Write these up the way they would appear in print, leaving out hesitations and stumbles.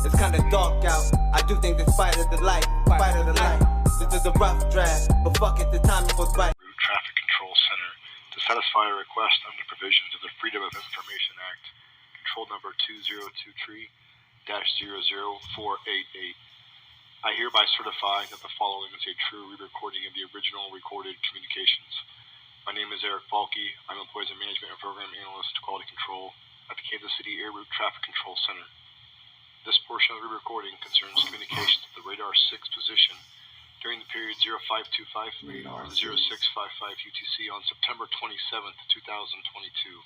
It's kinda dark out. I do think despite of the light, this is a rough draft, but fuck it, the timing was right. Traffic Control Center to satisfy a request under provisions of the Freedom of Information Act, control number 2023-00488. I hereby certify that the following is a true re-recording of the original recorded communications. My name is Eric Falke. I'm employed as a Management and Program Analyst Quality Control at the Kansas City Air Route Traffic Control Center. This portion of the recording concerns communications at the Radar 6 position during the period 0525 to 0655 UTC on September 27th, 2022.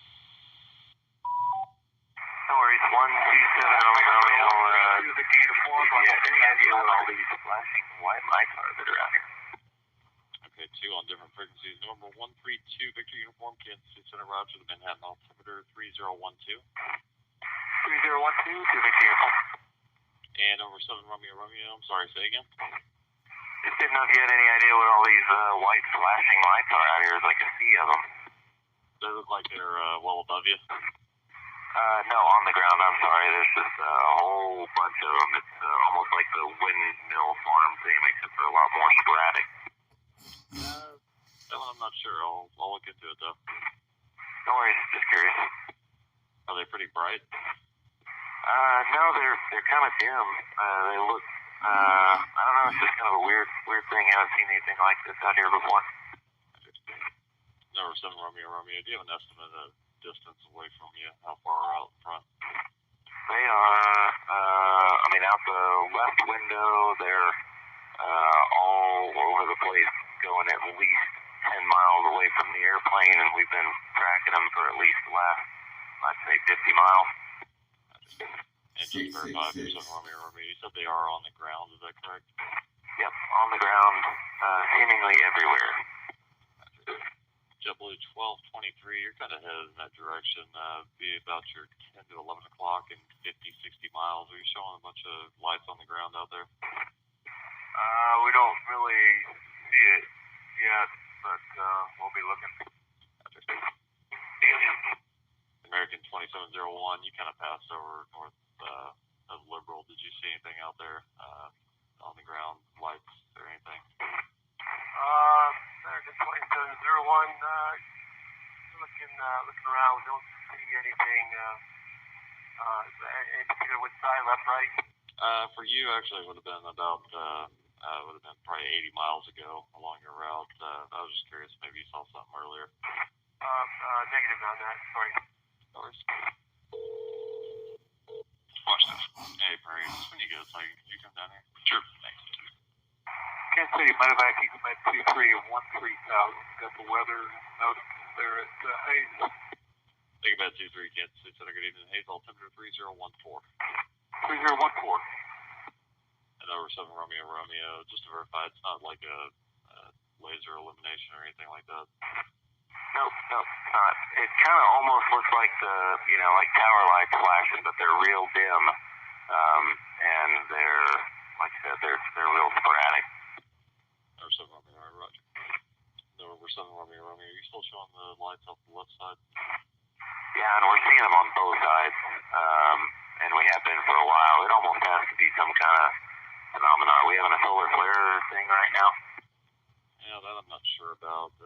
No worries, 127 Romeo, any idea what all these flashing white lights are that are out here? Okay, 2 on different frequencies. Number 132, Victor Uniform, Kansas City Center, Roger, the Manhattan altimeter 3012. 3012 to Victor Uniform. And over 7 Romeo, I'm sorry, say again? Just didn't know if you had any idea what all these white flashing lights are out here. There's like a sea of them. They look like they're well above you. No, on the ground, I'm sorry. There's just a whole bunch of them. It's almost like the windmill farm thing, except for a lot more sporadic. I'm not sure. I'll look into it, though. No worries, just curious. Are they pretty bright? No, they're kind of dim. They look, I don't know, it's just kind of a weird thing. I haven't seen anything like this out here before. Number 7 Romeo, do you have an estimate of distance away from you? How far out in front? They are, out the left window, they're all over the place, going at least 10 miles away from the airplane, and we've been tracking them for at least the last, I'd say, 50 miles. And just verify, 7 Romeo, you said they are on the ground, is that correct? Yep, on the ground, seemingly everywhere. JetBlue 1223, you're kind of headed in that direction. Be about your 10 to 11 o'clock and 50, 60 miles. Are you showing a bunch of lights on the ground out there? We don't really see it yet, but we'll be looking. American 2701, you kind of passed over north of Liberal. Did you see anything out there on the ground, lights or anything? American 2701, looking around, we don't see anything. Any particular which side, left, right? For you, actually, it would have been about, probably 80 miles ago along your route. I was just curious, maybe you saw something earlier. Negative on that, sorry. No worries. Watch this. Hey, Brady, just when you go, so could you come down here? Sure. Thanks. Kansas City, Medevac, Ecomed 23 and 13,000. Got the weather notice there at Hayes. Think about 23, Kansas City Center. Good evening. Hayes, altimeter 3014. 3014. And over 7 Romeo, just to verify, it's not like a laser illumination or anything like that. Nope, it's not. It kind of almost looks like like tower lights flashing, but they're real dim. And they're, like I said, they're real sporadic. Over 7 Romeo, Roger. Over 7 Romeo, are you still showing the lights off the left side? Yeah, and we're seeing them on both sides. And we have been for a while. It almost has to be some kind of phenomenon. Are we having a solar flare thing right now? Yeah, that I'm not sure about.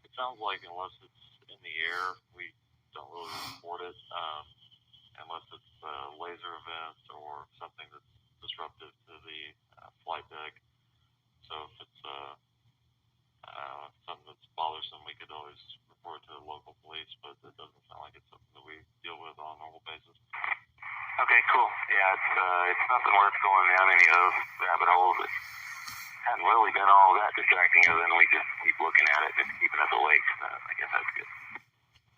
It sounds like unless it's in the air, we don't really report it. Unless it's laser events or something that's disruptive to the flight deck. So if it's something that's bothersome, we could always report it to the local police, but it doesn't sound like it's something that we deal with on a normal basis. Okay, cool. Yeah, it's nothing worth going down any of those rabbit holes. It hasn't really been all that distracting, other than we just keep looking at it and it's keeping us awake. I guess that's good.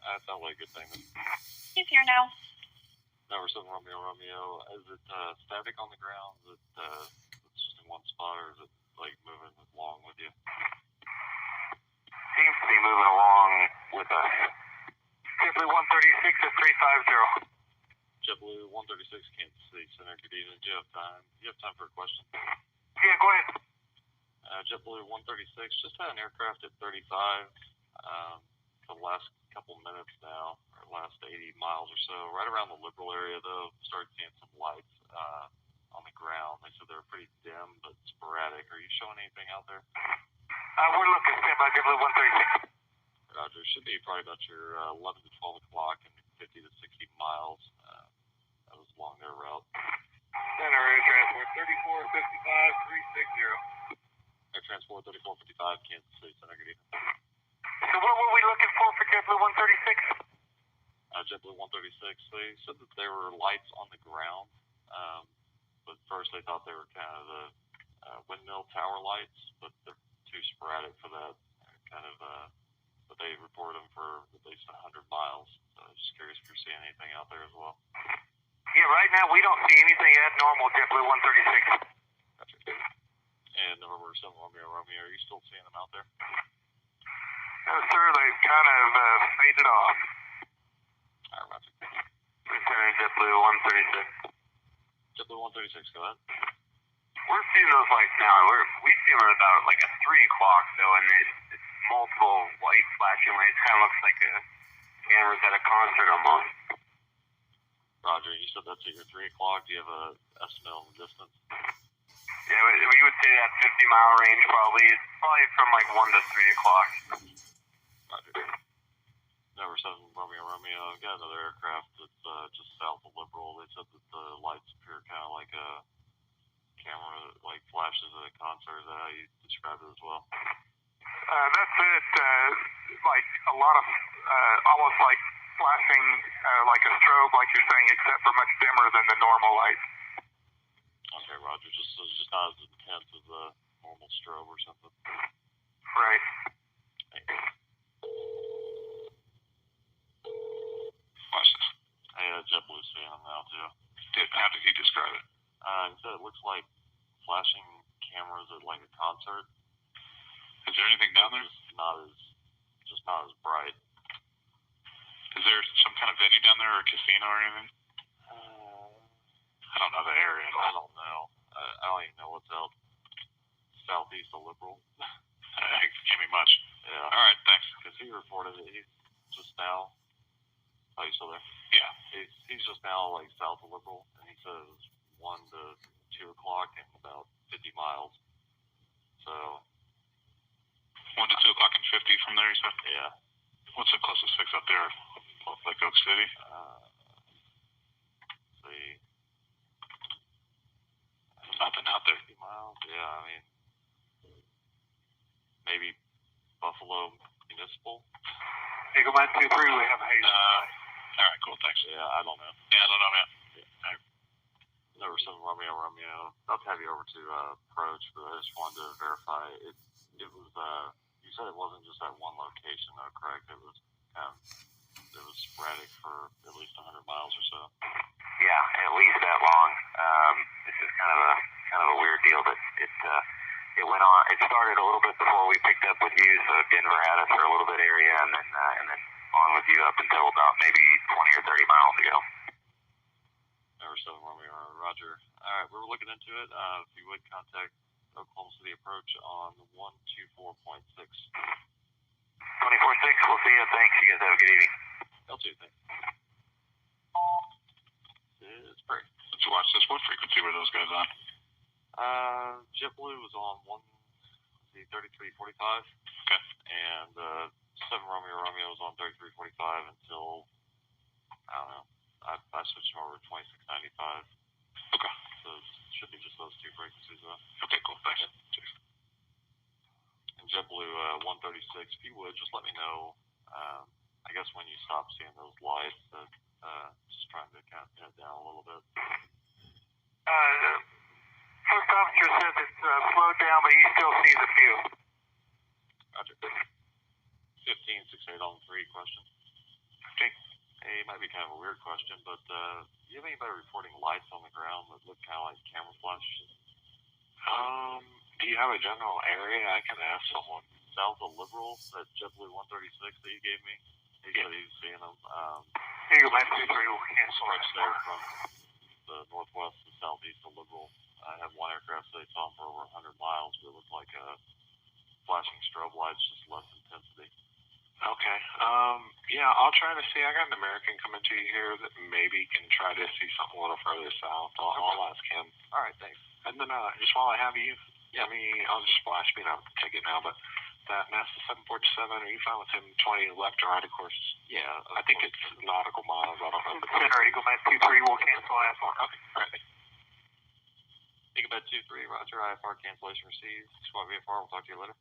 That sounds like a good thing. He's here now. Number 7 Romeo, is it static on the ground? Is it it's just in one spot, or is it like moving along with you? Seems to be moving along with us. JetBlue 136 at 350. JetBlue 136, Kansas City Center. Good evening. Do you have time? For a question? Yeah, go ahead. JetBlue 136 just had an aircraft at 35 for the last couple minutes now, or last 80 miles or so. Right around the Liberal area, though, started seeing some lights. showing anything out there? We're looking at by JetBlue 136. Roger. Should be probably about your 11 to 12 o'clock and 50 to 60 miles. That was along their route. Center Air Transport 3455 360. Air Transport 3455, Kansas City Center. Good evening. So what were we looking for JetBlue 136? JetBlue 136, they said that there were lights on the ground, but first they thought they were kind of the windmill tower lights, but they're too sporadic for that. But they reported them for at least 100 miles. So I'm just curious if you're seeing anything out there as well. Yeah, right now we don't see anything abnormal JetBlue 136. Gotcha. And November 7 Romeo, are you still seeing them out there? No, sir, they've kind of faded off. All right, Roger. Returning JetBlue 136. JetBlue 136, go ahead. We're seeing those lights now. We see them about like at 3 o'clock, though, and it's multiple white flashing lights. Kind of looks like cameras at a concert almost. Roger, you said that's at your 3 o'clock. Do you have an estimate on the distance? Yeah, we would say that 50-mile range probably. It's probably from like 1 to 3 o'clock. Roger. Number 7 Romeo. I've got another aircraft that's just south of Liberal. They said that the lights appear kind of like a camera, like flashes at a concert. Is that how you describe it as well? That's it. Like a lot of almost like flashing like a strobe, like you're saying, except for much dimmer than the normal light. Okay, Roger. Just not as intense as a normal strobe or something. Right. Thanks. Watch this. Hey, JetBlue's seeing them now too. How did he describe it? He said it looks like flashing cameras at like a concert. Is there anything down there? Just not as bright. Is there some kind of venue down there or a casino or anything? I don't know the area at I all. don't know. I don't even know what's out southeast of Liberal. Give me much. Yeah. All right, thanks. Because he reported that he's just now. Oh, you still there? Yeah. He's just now like south of Liberal, and he said it was 1 to 2 o'clock and about 50 miles. So. 1 to 2 o'clock and 50 from there, you said? Yeah. What's the closest fix up there? Like Oak City? See. Nothing out there. 50 miles? Yeah, I mean, maybe Buffalo Municipal. Eagle 123, we have haze. All right, cool, thanks. Yeah, I don't know. Yeah, I don't know, man. Number 7 Romeo. I'll have you over to Approach, but I just wanted to verify it was you said it wasn't just that one location though, correct? It was sporadic for at least 100 miles or so. Yeah, at least that long. This is kind of a weird deal, but it went on. It started a little bit before we picked up with you, so Denver had us for a little bit area, and then on with you up until about maybe 20 or 30 miles ago. Number 7 Romeo, Roger. All right, we're looking into it. If you would contact Oklahoma City Approach on 124.6. 24-6, we'll see you. Thanks. You guys have a good evening. L2, thanks. It's great. Let's watch this. What frequency were those guys on? JetBlue was on 3345. Okay. And 7 Romeo was on 3345 until, I don't know, I switched over to 2695. Okay. So it should be just those 2 frequencies though. Okay, cool. Thanks. And JetBlue 136, if you would, just let me know, I guess when you stop seeing those lights, just trying to kind of pin it down a little bit. First officer says it's slowed down, but he still sees a few. Roger. 1568 on 3 question. Okay. Hey, it might be kind of a weird question, but do you have anybody reporting lights on the ground that look kind of like camouflage? Do you have a general area? I can ask someone. South of Liberal, that JetBlue 136 that you gave me. He said he was seeing them. Eagle 123, we can't Right there from the northwest to southeast of Liberal. I have one aircraft that they saw him for over 100 miles, but it looked like flashing strobe lights, just less intensity. Okay. Yeah, I'll try to see. I got an American coming to you here that maybe can try to see something a little further south. I'll ask him. All right, thanks. And then just while I have you, Yeah, I'll just flash me on ticket now, but that NASA 747, are you fine with him 20 left or right, of course? Yeah, I think it's nautical miles. I don't know. Center Eagle Met 23 will cancel IFR. Okay, all right. Eagle Met 23, roger, IFR cancellation received. Squawk VFR, we'll talk to you later.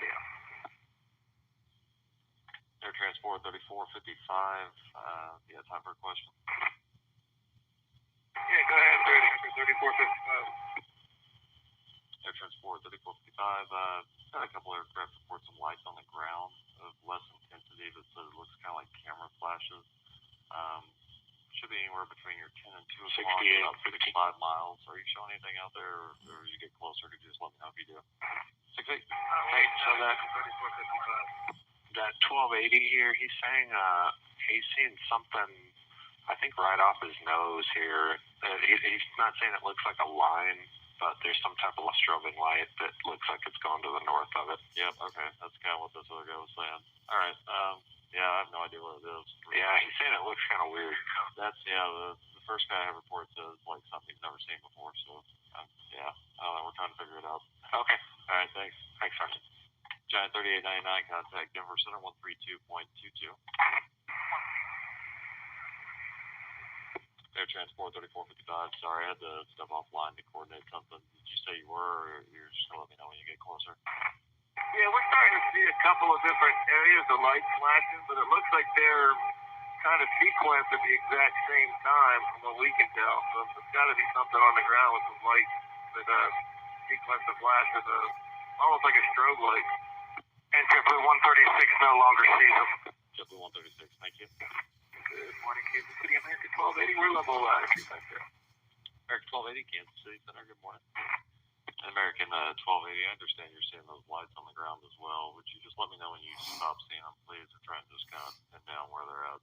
Yeah. Air Transport 3455, yeah, time for a question. Yeah, go ahead, 3455. Air Transport 3455, got a couple aircraft report some lights on the ground of less intensity, but so it looks kind of like camera flashes. Should be anywhere between your 10 and 2 o'clock, about 55 miles. Are you showing anything out there, or as you get closer, could you just let me know if you do? 68. Hey, so that 1280 here, he's saying he's seeing something, I think, right off his nose here. He's not saying it looks like a line, but there's some type of strobing light that looks like it's going to the north of it. Yep, okay. That's kind of what this other guy was saying. All right. Yeah, I have no idea what it is. Yeah, he's saying it looks kind of weird. That's, the first guy I reported says like something he's never seen before, so, yeah, I don't know, we're trying to figure it out. Okay. All right, thanks. Thanks, Sergeant. Giant 3899, contact Denver Center 132.22. Air Transport 3455, sorry, I had to step offline to coordinate something. Did you say you were, or you're just going to let me know when you get closer? Yeah, we're starting to see a couple of different areas of light flashing, but it looks like they're kind of sequenced at the exact same time from what we can tell. So there's got to be something on the ground with some lights that sequence the flash as almost like a strobe light. And JetBlue 136 no longer sees them. JetBlue 136, thank you. Good morning, Kansas City, American 1280. We're level entry back there. American 1280, Kansas City Center, good morning. American 1280, I understand you're seeing those lights on the ground as well. Would you just let me know when you stop seeing them, please? We're trying to just kind of pin down where they're at.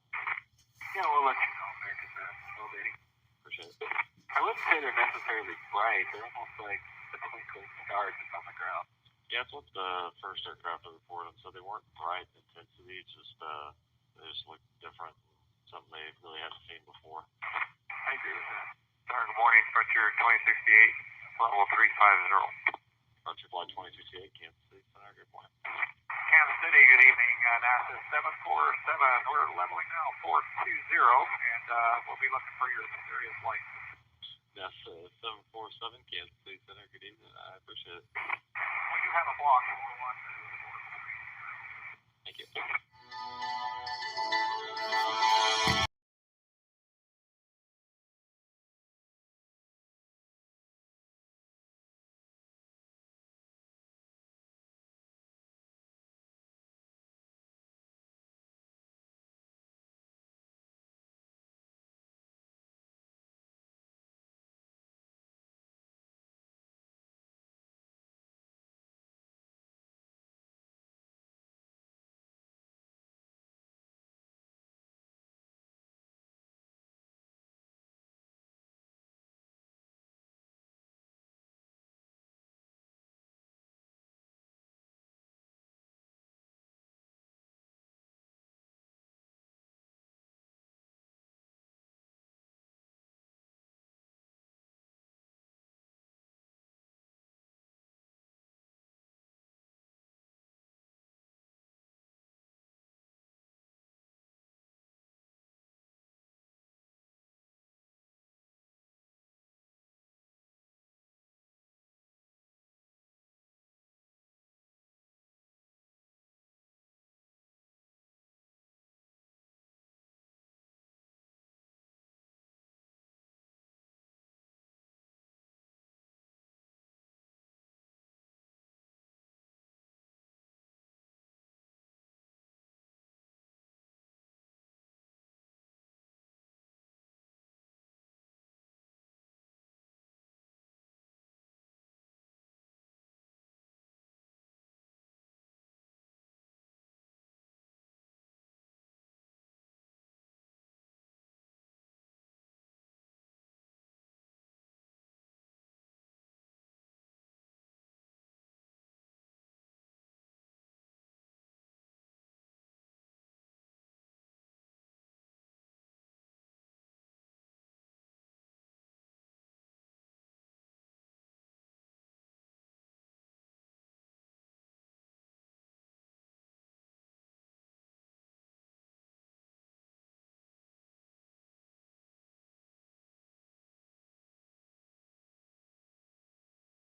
Yeah, we'll let you know, American 1280. Appreciate it. I wouldn't say they're necessarily bright. They're almost like the twinkling stars that's on the ground. Yeah, that's what the first aircraft reported. So they weren't bright intensity, it's just they just looked different. Something they really hadn't seen before. I agree with that. Good morning, Frontier 2068, level 350. Frontier Flight 2068, Kansas City Center, good morning. Kansas City, good evening. NASA 747, we're leveling now 420, and we'll be looking for your mysterious light. NASA 747, Kansas City Center, good evening. I appreciate it. We do have a block. Thank you.